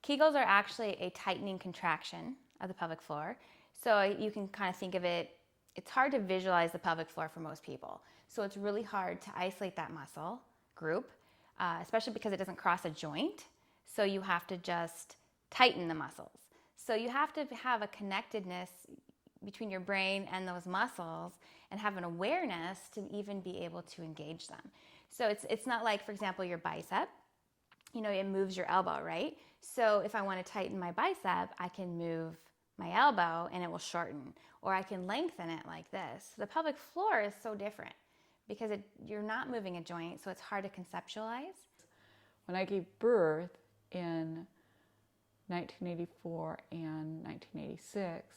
Kegels are actually a tightening contraction of the pelvic floor. So you can kind of think of it, it's hard to visualize the pelvic floor for most people. So it's really hard to isolate that muscle group, especially because it doesn't cross a joint. So you have to just tighten the muscles. So you have to have a connectedness between your brain and those muscles and have an awareness to even be able to engage them. So it's not like, for example, your bicep, it moves your elbow, right? So if I want to tighten my bicep, I can move my elbow and it will shorten, or I can lengthen it like this. The pelvic floor is so different because you're not moving a joint, so it's hard to conceptualize. When I gave birth in 1984 and 1986,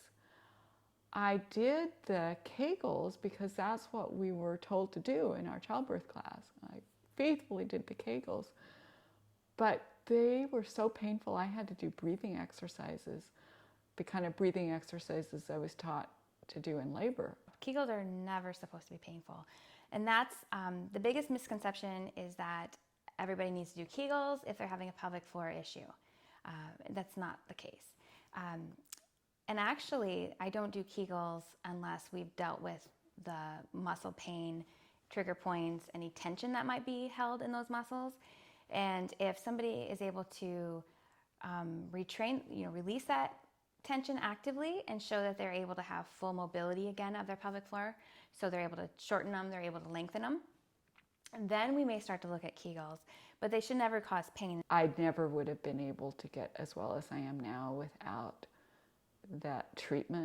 I did the Kegels because that's what we were told to do in our childbirth class. I faithfully did the Kegels, but they were so painful I had to do breathing exercises, the kind of breathing exercises I was taught to do in labor. Kegels are never supposed to be painful. And that's the biggest misconception, is that everybody needs to do Kegels if they're having a pelvic floor issue. That's not the case. And actually, I don't do Kegels unless we've dealt with the muscle pain, trigger points, any tension that might be held in those muscles. And if somebody is able to retrain, release that tension actively and show that they're able to have full mobility again of their pelvic floor, so they're able to shorten them, they're able to lengthen them, and then we may start to look at Kegels, but they should never cause pain. I never would have been able to get as well as I am now without that treatment.